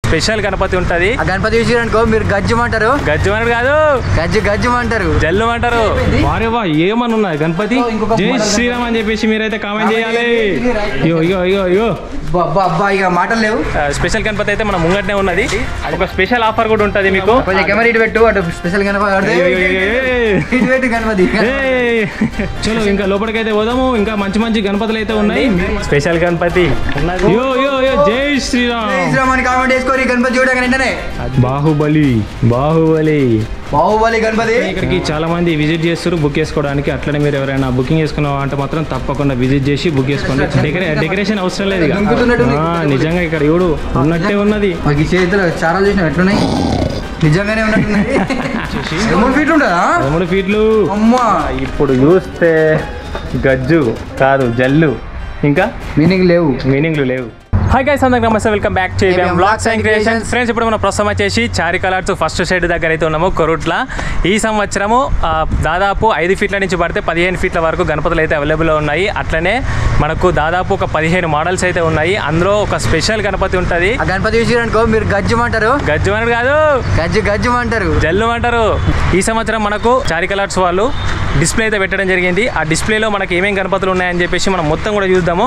Special Ganapati ఉంటది. ఆ గణపతి చూసిరనుకో మీరు గజ్జమంటారు. గజ్జమని కాదు, గజ్జమంటారు, జల్లుమంటారు. వారేవా ఏమని ఉన్నది గణపతి. జై శ్రీరామ్ అని చెప్పేసి మీరైతే కామెంట్ చేయాలి. అయ్యో అయ్యో అయ్యో అయ్యో అబ్బా ఇక మాటలు లేవు. స్పెషల్ గణపతి అయితే మన ముంగటనే ఉన్నది. ఒక స్పెషల్ ఆఫర్ కూడా ఉంటది మీకు. కొంచెం కెమెరా ఇటు పెట్టు. అటు స్పెషల్ గణపతి గణపతి. చలో ఇంకా లోపలికైతే పోదాము. ఇంకా మంచి మంచి గణపతులు అయితే ఉన్నాయి. స్పెషల్ గణపతి జై శ్రీరామ్. జై శ్రీరామ్ అని కామెంట్ చేసుకోరు. గణపతి చూడగానే వెంటనే బాహుబలి బాహుబలి బాహుబలి గణపతి. ఇక్కడికి చాలా మంది విజిట్ చేస్తారు బుక్ చేసుకోవడానికి. అట్లనే మీరు ఎవరైనా బుకింగ్ చేసుకున్నాం అంటే మాత్రం తప్పకుండా విజిట్ చేసి బుక్ చేసుకోండి. డెకరేషన్ అవసరం లేదు. నిజంగా ఇక్కడ ఎవడు ఉన్నట్టే ఉన్నది. చేతులు చాలా చూసిన ఎట్లున్నాయి, నిజంగానే ఉన్నట్టున్నాయి. 3 ఫీట్లు ఉంటుందా? 3 ఫీట్లు. అమ్మా ఇప్పుడు చూస్తే గజ్జు కాదు జల్లు. ఇంకా మీనింగ్లు లేవు. హాయ్ గైస్, అందరికీ నమస్తే. Welcome back to ABM vlogs and creations. Friends, ఇప్పుడు మనం ప్రస్తుతం వచ్చేసి చారి కలర్స్ ఫస్ట్ షెడ్ దగ్గర అయితే ఉన్నాము కొరుట్ల. ఈ సంవత్సరము దాదాపు 5 ఫీట్ల నుంచి పడితే 15 ఫీట్ల వరకు గణపతులు అయితే అవైలబుల్లో ఉన్నాయి. అట్లనే మనకు దాదాపు ఒక 15 మోడల్స్ అయితే ఉన్నాయి. అందులో ఒక స్పెషల్ గణపతి ఉంటుంది. ఆ గణపతి చూసిరనుకో మీరు గజ్జమంటారు. గజ్జమని కాదు, గజ్జమంటారు, జల్లుమంటారు. ఈ సంవత్సరం మనకు చారి కలర్స్ వాళ్ళు డిస్ప్లే అయితే పెట్టడం జరిగింది. ఆ డిస్ప్లేలో మనకి ఏమేమి గణపతులు ఉన్నాయని చెప్పేసి మనం మొత్తం కూడా చూద్దాము.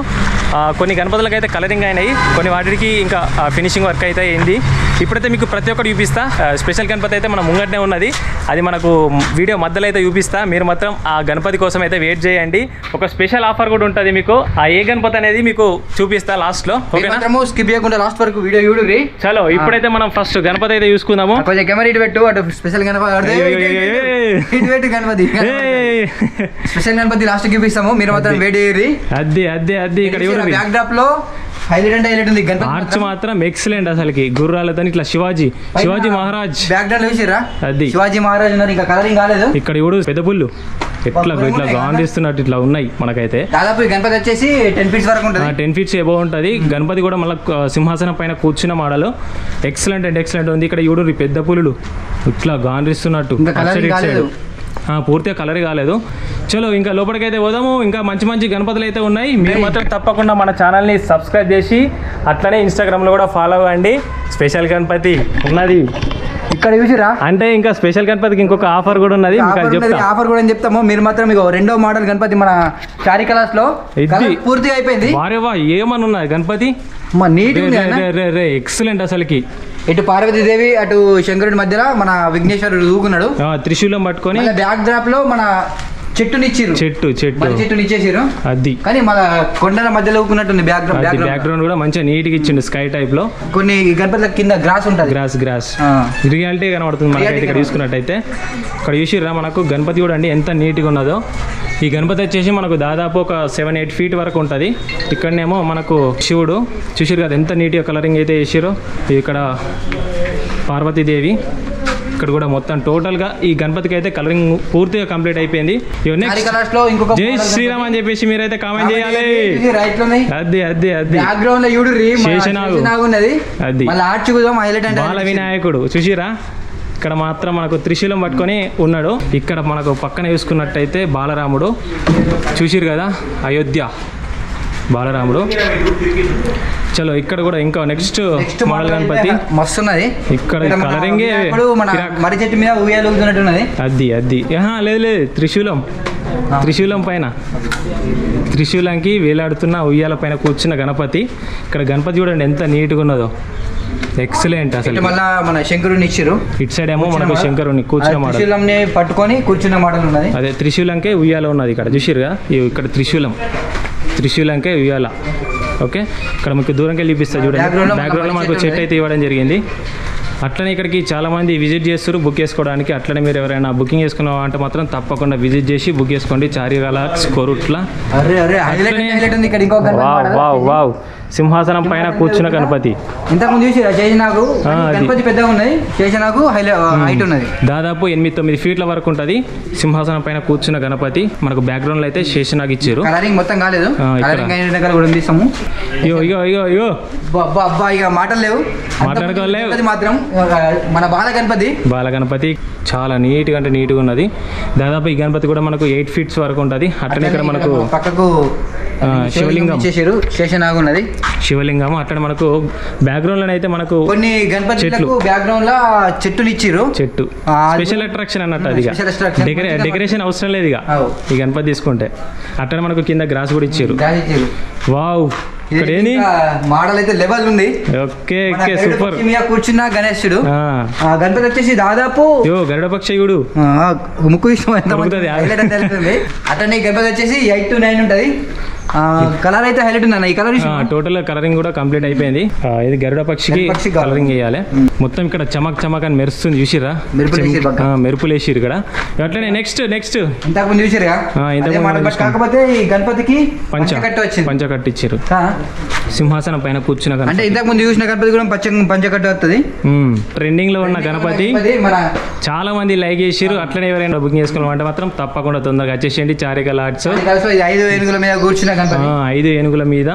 కొన్ని గణపతులకు అయితే కలరింగ్ అయినాయి, కొన్ని వాటికి ఇంకా ఫినిషింగ్ వర్క్ అయితే అయింది. ఇప్పుడైతే మీకు ప్రతి ఒక్కటి చూపిస్తా. స్పెషల్ గణపతి అయితే మన ముంగటనే ఉన్నది. అది మనకు వీడియో మధ్యలో అయితే చూపిస్తా. మీరు మాత్రం ఆ గణపతి కోసం అయితే వెయిట్ చేయండి. ఒక స్పెషల్ ఆఫర్ కూడా ఉంటుంది మీకు. ఆ ఏ గణపతి అనేది మీకు చూపిస్తా లాస్ట్ లో. స్కిప్ చేయకుండా లాస్ట్ వరకు వీడియో చూడండి. చలో ఇప్పుడైతే మనం ఫస్ట్ గణపతి అయితే చూసుకుందాము. కొంచెం కెమెరా ఇటు పెట్టు. అటు special Ganapati Ganapati special Ganapati last చూపిస్తాము. మీరు మాత్రం వెయిట్ చేయరు. అదే ఇక్కడ బ్యాక్ డ్రాప్ లో హైలైట్ ఉంది. ఆర్చ్ మాత్రం ఎక్సలెంట్. అసలుకి గుర్రాలతో ఇట్లా శివాజీ మహారాజ్ బ్యాక్ డ్రాప్ చూసిరా. అది శివాజీ మహారాజ్ ఉన్నారు. ఇంకా కలరింగ్ కాలేదు. ఇక్కడ ఇప్పుడు పెద్ద పుల్లు ఇట్లా గాంధిస్తున్నట్టు ఇట్లా ఉన్నాయి. మనకైతే దాదాపు గణపతి వచ్చేసి 10 ఫీట్స్ వరకు ఉంటుంది. 10 ఫీట్స్ ఎబో ఉంటుంది. గణపతి కూడా మళ్ళీ సింహాసనం పైన కూర్చున్న మోడల్ ఎక్సలెంట్ ఉంది. ఇక్కడ చూడు పెద్ద పులులు ఇట్లా గాంధిస్తున్నట్టు. పూర్తిగా కలర్ కాలేదు. చలో ఇంకా లోపలికైతే పోదాము. ఇంకా మంచి గణపతులు అయితే ఉన్నాయి. మీరు మాత్రం తప్పకుండా మన ఛానల్ని సబ్స్క్రైబ్ చేసి అట్లనే ఇన్స్టాగ్రామ్లో కూడా ఫాలో అవ్వండి. స్పెషల్ గణపతి ఉన్నది ఇక్కడ చూసిరా. అంటే ఇంకా స్పెషల్ గణపతికి ఇంకొక ఆఫర్ కూడా ఉన్నది. ఆఫర్ కూడా చెప్తాము. మీరు మాత్రం మీకు 2వ మోడల్ గణపతి మన చారి కలర్స్ లో పూర్తిగా అయిపోయింది. వారేవా ఏమని ఉన్నది గణపతి. ఎక్సలెంట్ అసలుకి. ఇటు పార్వతీదేవి అటు శంకరుడి మధ్యలో మన విఘ్నేశ్వరుడు ఊగున్నాడు. త్రిశూలం పట్టుకొని బ్యాక్ డ్రాప్ లో మన చెట్టునిచ్చేసారు. అది కానీ మన కొండల మధ్యలో ఊకున్నట్టుంది. బ్యాక్గ్రౌండ్ కూడా మంచిగా నీట్ గా ఇచ్చిండు. స్కై టైప్ లో కొన్ని గణపతుల కింద గ్రాస్ ఉంటుంది. గ్రాస్ రియాలిటీ కనబడుతుంది మనకైతే. ఇక్కడ చూసుకున్నట్టయితే ఇక్కడ చూసిర్రా మనకు గణపతి కూడా అండి ఎంత నీట్గా ఉన్నదో. ఈ గణపతి వచ్చేసి మనకు దాదాపు ఒక 7-8 ఫీట్ వరకు ఉంటుంది. ఇక్కడనేమో మనకు శివుడు చూసిరు కదా ఎంత నీట్గా కలరింగ్ అయితే వేసారో. ఇక్కడ పార్వతీదేవి. ఇక్కడ కూడా మొత్తం టోటల్ గా ఈ గణపతికి అయితే కలరింగ్ పూర్తిగా కంప్లీట్ అయిపోయింది. జై శ్రీరామ్ అని చెప్పేసి మీరైతే కామెంట్ చేయాలి. బాల వినాయకుడు చూసిరా. ఇక్కడ మాత్రం మనకు త్రిశూలం పట్టుకొని ఉన్నాడు. ఇక్కడ మనకు పక్కన చూసుకున్నట్టయితే బాలరాముడు చూసిరు కదా, అయోధ్య బాలరాముడు. చలో ఇక్కడ కూడా ఇంకా నెక్స్ట్ మోడల్ గణపతి మస్తున్నది. ఇక్కడ కలరింగ్ మర్రి చెట్టు మీద ఊగుతున్నట్టున్నది. అది లేదు త్రిశూలం పైన త్రిశూలంకి వేలాడుతున్న ఉయ్యాల పైన కూర్చున్న గణపతి. ఇక్కడ గణపతి చూడండి ఎంత నీట్గా ఉన్నదో. ఎక్సలెంట్ అసలు. మళ్ళీ మన శంకరుని ఇచ్చారు. ఇటు సైడ్ ఏమో మనకు శంకరుని కూర్చున్న మోడల్ పట్టుకొని కూర్చున్న మోడల్ ఉన్నది. అదే త్రిశూలంకే ఉయ్యాల ఉన్నది. ఇక్కడ చూసిరుగా ఇక్కడ త్రిశూలంకే ఉయ్యాల. ఓకే, ఇక్కడ మీకు దూరంకి వెళ్ళి చూపిస్తా చూడండి. బ్యాక్గ్రౌండ్లో మనకు చెట్టు అయితే ఇవ్వడం జరిగింది. అట్లనే ఇక్కడికి చాలా మంది విజిట్ చేస్తారు బుక్ చేసుకోవడానికి. అట్లనే మీరు ఎవరైనా బుకింగ్ చేసుకున్నాం అంటే మాత్రం తప్పకుండా విజిట్ చేసి బుక్ చేసుకోండి. చారి కలర్స్ కొరుట్ల. వావ్ సింహాసనం పైన కూర్చున్న గణపతి. ఇంతకుముందు గణపతి పెద్దగా ఉన్నది. హైట్ ఉన్నది. దాదాపు 8-9 ఫీట్ల వరకు ఉంటుంది. సింహాసనం పైన కూర్చున్న గణపతి. మనకు బ్యాక్గ్రౌండ్ లో అయితే శేషనాగ్ ఇచ్చారు. మొత్తం కాలేదు. మాటలు లేవు, మాట్లాడుకోలేవు. మాత్రం మన బాల గణపతి చాలా నీట్గా అంటే నీట్గా ఉన్నది. దాదాపు ఈ గణపతి కూడా మనకు 8 ఫీట్స్ వరకు ఉంటుంది. అట్లనే ఇక్కడ మనకు పక్కకు శివలింగం శేషనాగ్ ఉన్నది. శివలింగం అక్కడ మనకు బ్యాక్గ్రౌండ్ లో అయితే మనకు కొన్ని గణపతులకు బ్యాక్గ్రౌండ్ లో చెట్టులు ఇచ్చిర్రు. చెట్టు స్పెషల్ అట్రాక్షన్ అన్నట్టు అది డెకరేషన్ అవసరం లేదు ఇక ఈ గణపతి తీసుకుంటే. అక్కడ మనకు కింద గ్రాస్ కూడా ఇచ్చారు. వావ్ ఇక్కడ ఏంది మోడల్ అయితే లెవెల్ ఉంది. Okay okay super. కూర్చున్న గణేశుడు గణపతి వచ్చేసి దాదాపు గరుడ పక్షయుడు ముక్కు ఇష్టం అట్లనే గణపతి వచ్చేసి 8 to 9 ఉంటది. కలర్ అయితే హైలైట్ ఉంది అన్న. ఈ కలర్ టోటల్ కలరింగ్ కూడా కంప్లీట్ అయిపోయింది. ఇది గరుడ పక్షికి కలరింగ్ వేయాలి మొత్తం. ఇక్కడ చమక్ చమక్ అని మెరుస్తుంది చూసిరా, మెరుపులు వేసిరు ఇక్కడ. అట్లనే నెక్స్ట్ ఇంతకుముందు చూసిరుగా కాకపోతే ఈ గణపతికి పంచకట్టు ఇచ్చారు. సింహాసనం పైన కూర్చున్న గణపతి అంటే ఇంతకు ముందు చూసిన గణపతి కూడా పంచకట్టు వస్తుంది. ట్రెండింగ్ లో ఉన్న గణపతి చాలా మంది లైక్ చేసిరు. అట్లనే ఎవరైనా బుకింగ్ చేసుకోవాలంటే మాత్రం తప్పకుండా తొందరగా వచ్చేసేయండి. చారికల్ ఆర్ట్స్ 5 ఏనుగుల మీద కూర్చున్న 5 ఏనుగుల మీద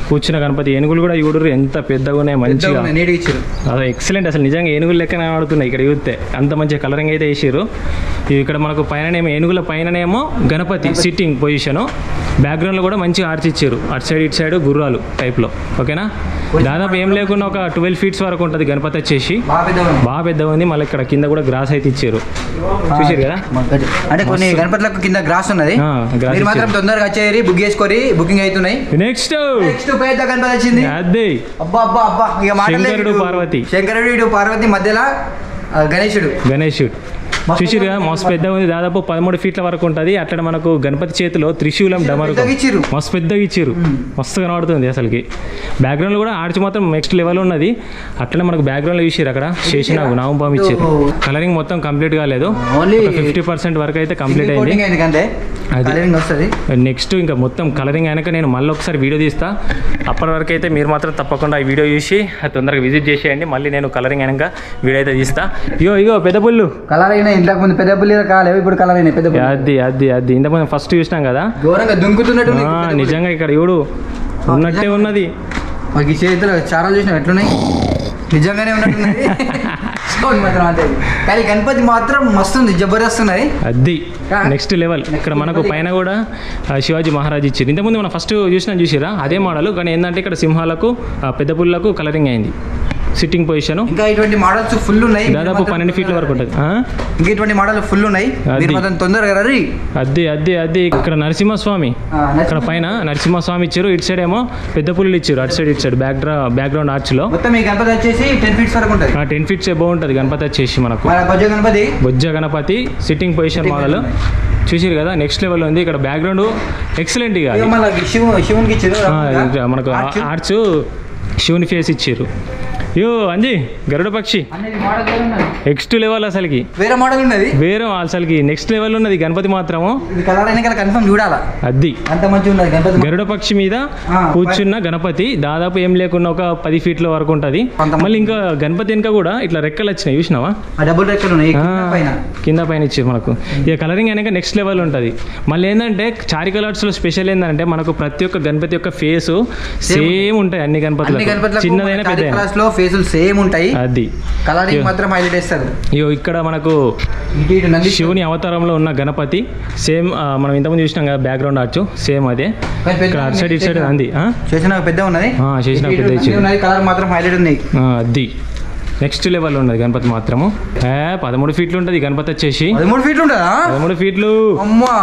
కూర్చున్న గణపతి. ఏనుగులు కూడా చూడరు ఎంత పెద్దగా ఉన్నాయి, మంచిగా అదే ఎక్సలెంట్. అసలు నిజంగా ఏనుగులు లెక్క ఆడుతున్నాయి ఇక్కడ చూస్తే. అంత మంచిగా కలరింగ్ అయితే వేసారు. ఇక్కడ మనకు పైననేమో ఏనుగుల పైననేమో గణపతి సిట్టింగ్ పొజిషన్, బ్యాక్గ్రౌండ్లో కూడా మంచిగా ఆర్చ్ ఇచ్చారు. అటు సైడ్ ఇటు సైడ్ గుర్రాలు టైప్లో. ఓకేనా, దాదాపు ఏం లేకుండా ఒక 12 feet వరకు ఉంటుంది గణపతి వచ్చేసి. బాగా పెద్దగా ఉంది. మళ్ళీ ఇక్కడ కింద కూడా గ్రాస్ అయితే ఇచ్చారు, చూసారు కదా. అంటే కొన్ని గణపతులకు కింద గ్రాస్ ఉన్నది. మాత్రం తొందరగా వచ్చేది బుక్ చేసుకోరి, బుకింగ్ అవుతున్నాయి. నెక్స్ట్ పెద్ద గణపతి వచ్చింది. అదే అబ్బా అబ్బా అబ్బా. ఇక శంకరుడు పార్వతి, శంకరుడు పార్వతి మధ్యలో గణేశుడు చూసిరుగా మస్తు పెద్దగా ఉంది. దాదాపు 13 feet వరకు ఉంటుంది. అట్లా మనకు గణపతి చేతిలో త్రిశూలం డమరుకం మస్తు పెద్దగా ఇచ్చారు. మస్తు కనబడుతుంది అసలుకి. బ్యాక్గ్రౌండ్ లో కూడా ఆర్చ్ మాత్రం నెక్స్ట్ లెవెల్ ఉన్నది. అట్లనే మనకు బ్యాక్గ్రౌండ్ లో చూసారు అక్కడ శేషనాగు నామపాము ఇచ్చారు. కలరింగ్ మొత్తం కంప్లీట్ కాలేదు, 50% వరకు అయితే కంప్లీట్ అయింది. నెక్స్ట్ ఇంకా మొత్తం కలరింగ్ అయినాక నేను మళ్ళీ ఒకసారి వీడియో తీస్తా. అప్పటి వరకు అయితే మీరు మాత్రం తప్పకుండా ఈ వీడియో చూసి తొందరగా విజిట్ చేసేయండి. మళ్ళీ నేను కలరింగ్ అయినాక వీడియో అయితే తీస్తా. ఇగో పెద్ద పుల్లు కలర్ అయినా ఇంతకు ముందు పెద్ద పుల్లి కాలేవు, ఇప్పుడు కలర్ అయినా పెద్ద అది ఇంతకుముందు ఫస్ట్ చూసినాం కదా, ఘోరంగా దుంకుతున్నట్టు. నిజంగా ఇక్కడ చూడు ఉన్నట్టే ఉన్నది. మాకు ఈ చేతులు చారాలు చూసినా ఎట్లున్నాయి, నిజంగానే ఉన్నట్టున్నది. మాత్రం అంతే, కానీ గణపతి మాత్రం మస్తు ఉంది, జబర్దస్త్ ఉన్నది. అది నెక్స్ట్ లెవెల్. ఇక్కడ మనకు పైన కూడా శివాజీ మహారాజ్ ఇచ్చారు. ఇంతకుముందు మనం ఫస్ట్ చూసిరా అదే మోడల్, కానీ ఏంటంటే ఇక్కడ సింహాలకు పెద్ద పుల్లకు కలరింగ్ అయింది. Sitting position. ఇంకా ఇటువంటి మోడల్స్ ఫుల్ ఉన్నాయి, దాదాపు 12 feet వరకు ఉంటుంది. ఇంకా ఇటువంటి మోడల్ ఫుల్ ఉన్నాయి, తొందరగా రండి. అది ఇక్కడ నరసింహస్వామి, ఇక్కడ పైన నరసింహస్వామి ఇచ్చారు. ఇటు సైడ్ ఏమో పెద్ద పుల్లు ఇచ్చారు. అటు సైడ్ ఇటు సైడ్ బ్యాక్గ్రౌండ్ ఆర్చ్ లో మొత్తం ఈ గణపతి వచ్చేసి 10 feet వరకు ఉంటుంది. 10 feet బాగుంటుంది గణపతి వచ్చేసి మనకు. బొజ్జ గణపతి సిట్టింగ్ పొజిషన్ మోడల్ చూసిరు కదా, నెక్స్ట్ లెవెల్ ఉంది. ఇక్కడ బ్యాక్గ్రౌండ్ ఎక్సలెంట్. ఇక శివునికి ఇచ్చారు మనకు ఆర్చ్, శివుని ఫేస్ ఇచ్చారు. అంజీ గరుడ పక్షి నెక్స్ట్ లెవెల్ అసలుకి. వేరే మోడల్ ఉన్నది, వేరే అసలుకి నెక్స్ట్ లెవెల్ ఉన్నది గణపతి మాత్రము. కన్ఫర్మ్ చూడాలా, అది అంత మంచిగా ఉన్నది గణపతి. గరుడ పక్షి మీద కూర్చున్న గణపతి దాదాపు ఏం లేకుండా ఒక 10 feet వరకు ఉంటుంది. మళ్ళీ ఇంకా గణపతి వెనుక కూడా ఇట్లా రెక్కలు వచ్చినాయి చూసినావా, డబుల్ రెక్కలు ఉన్నాయి కింద పైన ఇచ్చారు మనకు. ఇక కలరింగ్ అయినాక నెక్స్ట్ లెవెల్ ఉంటుంది. మళ్ళీ ఏంటంటే చారికల్ ఆర్ట్స్ లో స్పెషల్ ఏంటంటే మనకు ప్రతి ఒక్క గణపతి యొక్క ఫేస్ సేమ్ ఉంటాయి. అన్ని గణపతులు చిన్నదైనా పెద్ద ఫేసులు సేమ్ ఉంటాయి. అది కలరింగ్ మాత్రం హైలైట్ చేస్తారు. ఇక్కడ మనకు శివుని అవతారంలో ఉన్న గణపతి సేమ్ మనం ఇంతకుముందు చూసినాం కదా, బ్యాక్గ్రౌండ్ ఆర్చ్ సేమ్ అదే. ఇక్కడ అటు సైడ్ ఇటు సైడ్ అంది చేసిన పెద్ద ఉన్నది, చేసిన పెద్ద కలర్ మాత్రం హైలైట్ ఉంది. అది నెక్స్ట్ లెవెల్ ఉన్నది గణపతి మాత్రము. 13 feet ఉంటుంది గణపతి వచ్చేసి. 13 feet ఉంటుందా? 13 feet. అమ్మా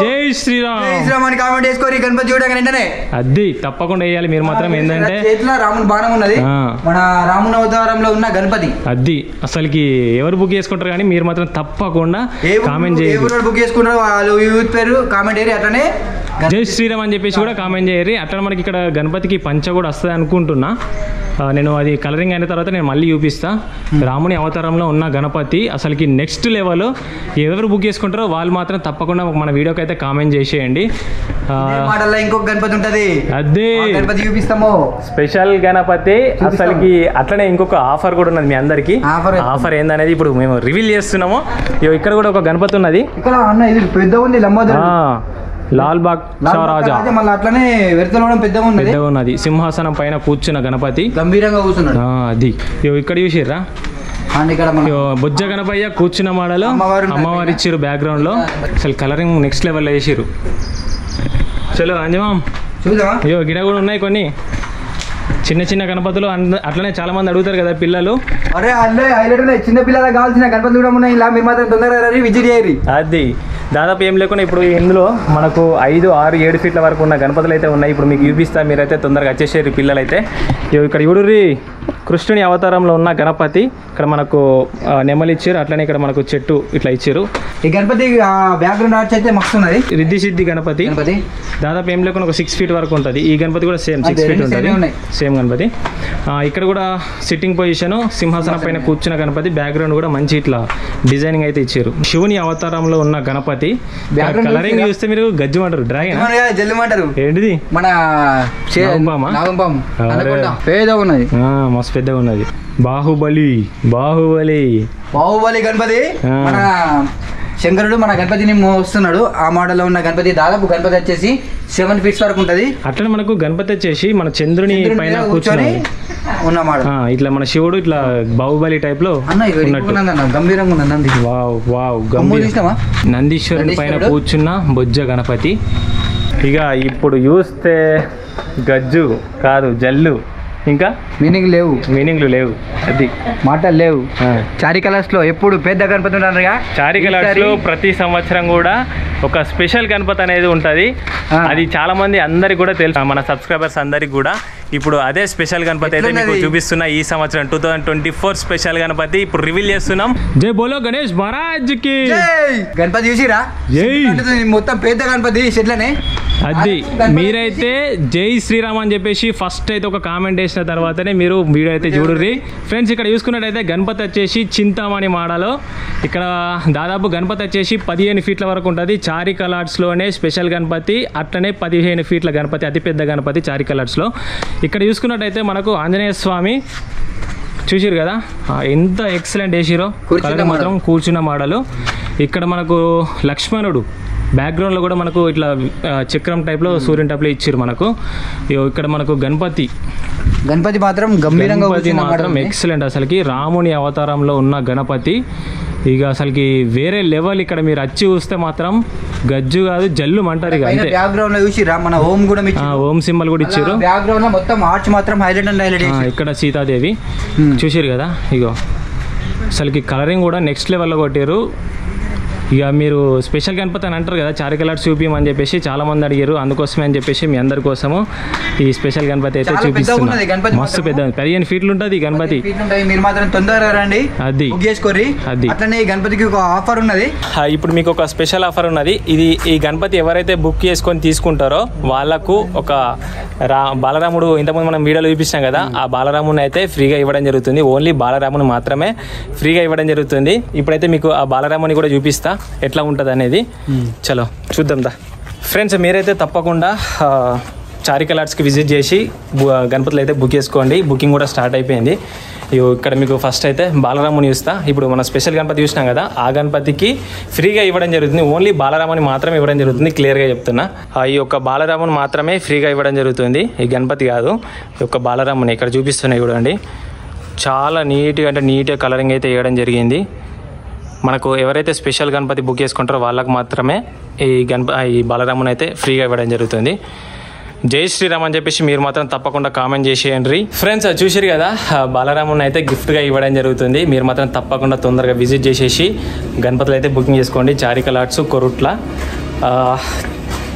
జై శ్రీరామ్ అని కామెంట్ చేసుకోరి. గణపతి చూడగానే అది తప్పకుండా వేయాలి మీరు మాత్రం. ఏంటంటే చేతిలో రాముని బాణం ఉన్నది, మన రాముని అవతారంలో ఉన్న గణపతి. అది అసలుకి ఎవరు బుక్ చేసుకుంటారు కానీ మీరు మాత్రం తప్పకుండా కామెంట్ చేయండి. బుక్ చేసుకుంటారు వాళ్ళు యూత్ పేరు కామెంట్ చేయరు. అట్లనే జై శ్రీరామ్ అని చెప్పేసి కూడా కామెంట్ చేయరు. అట్లా మనకి ఇక్కడ గణపతికి పంచ కూడా వస్తుంది అనుకుంటున్నా నేను. అది కలరింగ్ అయిన తర్వాత నేను మళ్ళీ చూపిస్తా. రాముని అవతారంలో ఉన్న గణపతి అసలుకి నెక్స్ట్ లెవెల్. ఎవరు బుక్ చేసుకుంటారో వాళ్ళు మాత్రం తప్పకుండా మన వీడియోకి అయితే కామెంట్ చేసేయండి. ఇంకొక గణపతి ఉంటుంది, అదే గణపతి చూపిస్తాము, స్పెషల్ గణపతి అసలుకి. అట్లనే ఇంకొక ఆఫర్ కూడా ఉన్నది మీ అందరికి. ఆఫర్ ఏందనేది ఇప్పుడు మేము రివీల్ చేస్తున్నాము. ఇక్కడ కూడా ఒక గణపతి ఉన్నది. ఇక్కడ ఇది పెద్ద ఉంది, లాల్ బాగ్ రాజా. అట్లనే పెద్దగా ఉన్నది. సింహాసనం పైన కూర్చున్న గణపతి గంభీరంగా కూర్చున్నాడు. అది ఇక్కడ చూసిర్రా, బొజ్జ గణపయ్య కూర్చున్న మోడల్ అమ్మవారు ఇచ్చారు బ్యాక్గ్రౌండ్ లో. అసలు కలరింగ్ నెక్స్ట్ లెవెల్ వేసారు. చలో అంజమామ్ చూద్దామా? అయ్యో గిడ కూడా ఉన్నాయి కొన్ని చిన్న చిన్న గణపతులు. అట్లనే చాలా మంది అడుగుతారు కదా పిల్లలు. అరే అల్లే హైలైట్ ఉన్నాయి. చిన్న పిల్లలకు కావాల్సిన గణపతులు కూడా ఉన్నాయి. ఇలా మీరు మాత్రం తొందరగా విజిట్ చేయరు. అది దాదాపు ఏం లేకుండా ఇప్పుడు ఇందులో మనకు 5, 6, 7 ఫీట్ల వరకు ఉన్న గణపతులు అయితే ఉన్నాయి. ఇప్పుడు మీకు చూపిస్తా, మీరైతే తొందరగా వచ్చేసారు పిల్లలు అయితే. ఇక్కడ చూడుర్రి కృష్ణుని అవతారంలో ఉన్న గణపతి. ఇక్కడ మనకు నెమలి ఇచ్చారు, అట్లనే ఇక్కడ మనకు చెట్టు ఇట్లా ఇచ్చారు. ఈ గణపతి బ్యాక్గ్రౌండ్ ఆర్చ్ అయితే మస్తు ఉన్నది. రిద్ధి సిద్ధి గణపతి దాదాపు ఏం లేకుండా ఒక 6 ఫీట్ వరకు ఉంటుంది. ఈ గణపతి కూడా సేమ్ 6 ఫీట్ ఉంటుంది, సేమ్ గణపతి. ఇక్కడ కూడా సిట్టింగ్ పొజిషన్, సింహాసనం పైన కూర్చున్న గణపతి. బ్యాక్గ్రౌండ్ కూడా మంచి ఇట్లా డిజైనింగ్ అయితే ఇచ్చారు. శివుని అవతారంలో ఉన్న గణపతి. కలరింగ్ చూస్తే మీరు గజ్జమంటారు, డ్రాగన్ జల్లుమంటారు. ఏంటిది మన పేద ఉన్నది, మస్తు పెద్దగా ఉన్నది. బాహుబలి గణపతి. మన శంకరుడు మన గణపతిని మోస్తున్నాడు. ఆ మోడల్లో ఉన్న గణపతి. దాదాపు గణపతి వచ్చేసి 7 ఫీట్స్ వరకు ఉంటది. అట్లనే మనకు గణపతి వచ్చేసి మన చంద్రుని పైన కూర్చొని ఉన్న మోడల్. ఇట్లా మన శివుడు ఇట్లా బాహుబలి టైప్ లో గంభీరంగా ఉన్న నంది. నందీశ్వరుని పైన కూర్చున్న బొజ్జ గణపతి. ఇక ఇప్పుడు చూస్తే గజ్జు కాదు జల్లు, ఇంకా మీనింగ్లు లేవు, అది మాటలు లేవు. చారి కలర్స్ లో ఎప్పుడు పెద్ద గణపతి ఉంటారుగా. చారి కలర్స్ లో ప్రతి సంవత్సరం కూడా ఒక స్పెషల్ గణపతి అనేది ఉంటుంది. అది చాలా మంది అందరికి కూడా తెలుసు, మన సబ్స్క్రైబర్స్ అందరికి కూడా. ఇప్పుడు అదే స్పెషల్ గణపతి అయితే మీకు చూపిస్తున్నా. ఈ సంవత్సరం 2024 స్పెషల్ గణపతి ఇప్పుడు రివీల్ చేస్తున్నాం. జై బోలో గణేష్ మహారాజ్ కి. గణపతి చూసిరా, మొత్తం పెద్ద గణపతి చెట్లనే. అది మీరైతే జై శ్రీరామ్ అని చెప్పేసి ఫస్ట్ అయితే ఒక కామెంట్ వేసిన తర్వాతనే మీరు వీడియో అయితే చూడుర్రి ఫ్రెండ్స్. ఇక్కడ చూసుకున్నట్టయితే గణపతి వచ్చేసి చింతామణి మాడలో. ఇక్కడ దాదాపు గణపతి వచ్చేసి 15 ఫీట్ల వరకు ఉంటుంది. చారి కలర్స్లోనే స్పెషల్ గణపతి, అట్లనే 15 ఫీట్ల గణపతి, అతిపెద్ద గణపతి చారి కలర్స్లో. ఇక్కడ చూసుకున్నట్టయితే మనకు ఆంజనేయ స్వామి చూసిరు కదా, ఎంత ఎక్సలెంట్ వేసిరో. కలర్ మాత్రం కూర్చున్న మోడలు. ఇక్కడ మనకు లక్ష్మణుడు బ్యాక్గ్రౌండ్లో కూడా మనకు ఇట్లా చక్రం టైప్లో సూర్యుని టైప్లో ఇచ్చారు మనకు. ఇక్కడ మనకు గణపతి మాత్రం గంభీరంగా మాత్రం ఎక్సలెంట్. అసలుకి రాముని అవతారంలో ఉన్న గణపతి. ఇక అసలుకి వేరే లెవెల్. ఇక్కడ మీరు వచ్చి చూస్తే మాత్రం గజ్జు కాదు జల్లు అంటారు. ఇక అంతే. బ్యాక్గ్రౌండ్ లో చూసిరా మన ఓం కూడా ఓం సింబల్ కూడా ఇచ్చారు. బ్యాక్గ్రౌండ్ లో మొత్తం ఆర్చ్ మాత్రం హైలైట్. ఇక్కడ సీతాదేవి చూసారు కదా. ఇగో అసలుకి కలరింగ్ కూడా నెక్స్ట్ లెవెల్లో కొట్టారు. ఇక మీరు స్పెషల్ గణపతి అని అంటారు కదా, చారి కలర్స్ చూపించమని చెప్పేసి చాలా మంది అడిగారు. అందుకోసమే అని చెప్పేసి మీ అందరి కోసము ఈ స్పెషల్ గణపతి అయితే చూపిస్తున్నాం. మస్తు పెద్ద 15 ఫీట్లు ఉంటుంది ఈ గణపతి. మీరు మాత్రం తొందరగా రండి, అది అది. అట్లనే ఈ గణపతికి ఒక ఆఫర్ ఉన్నది. ఇప్పుడు మీకు ఒక స్పెషల్ ఆఫర్ ఉన్నది. ఈ గణపతి ఎవరైతే బుక్ చేసుకొని తీసుకుంటారో వాళ్ళకు ఒక బాలరాముడు ఇంతకుముందు మనం వీడియోలో చూపిస్తాం కదా, ఆ బాలరాముని అయితే ఫ్రీగా ఇవ్వడం జరుగుతుంది. ఓన్లీ బాలరాముని మాత్రమే ఫ్రీగా ఇవ్వడం జరుగుతుంది. ఇప్పుడైతే మీకు ఆ బాలరాముని కూడా చూపిస్తా ఎట్లా ఉంటుంది అనేది. చలో చూద్దాం దా ఫ్రెండ్స్. మీరైతే తప్పకుండా చారి కలర్స్కి విజిట్ చేసి గణపతులు అయితే బుక్ చేసుకోండి. బుకింగ్ కూడా స్టార్ట్ అయిపోయింది. ఇక్కడ మీకు ఫస్ట్ అయితే బాలరాముని చూస్తా. ఇప్పుడు మన స్పెషల్ గణపతి చూసినాం కదా, ఆ గణపతికి ఫ్రీగా ఇవ్వడం జరుగుతుంది. ఓన్లీ బాలరాముని మాత్రమే ఇవ్వడం జరుగుతుంది. క్లియర్గా చెప్తున్నా, ఈ యొక్క బాలరాముని మాత్రమే ఫ్రీగా ఇవ్వడం జరుగుతుంది. ఈ గణపతి కాదు, ఈ యొక్క బాలరాముని ఇక్కడ చూపిస్తున్నాయి చూడండి. చాలా నీట్గా కలరింగ్ అయితే వేయడం జరిగింది. మనకు ఎవరైతే స్పెషల్ గణపతి బుక్ చేసుకుంటారో వాళ్ళకు మాత్రమే ఈ బాలరాముని అయితే ఫ్రీగా ఇవ్వడం జరుగుతుంది. జై శ్రీరామ్ అని చెప్పేసి మీరు మాత్రం తప్పకుండా కామెంట్ చేసేయండి ఫ్రెండ్స్. చూసారు కదా, బాలరాముని అయితే గిఫ్ట్గా ఇవ్వడం జరుగుతుంది. మీరు మాత్రం తప్పకుండా తొందరగా విజిట్ చేసేసి గణపతులు అయితే బుకింగ్ చేసుకోండి. చారి కలర్స్ కొరుట్ల.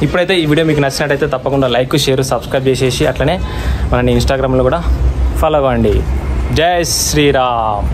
ఇప్పుడైతే ఈ వీడియో మీకు నచ్చినట్టయితే తప్పకుండా లైక్, షేర్, సబ్స్క్రైబ్ చేసేసి అట్లనే మన ఇన్స్టాగ్రామ్లో కూడా ఫాలో అవ్వండి. జై శ్రీరామ్.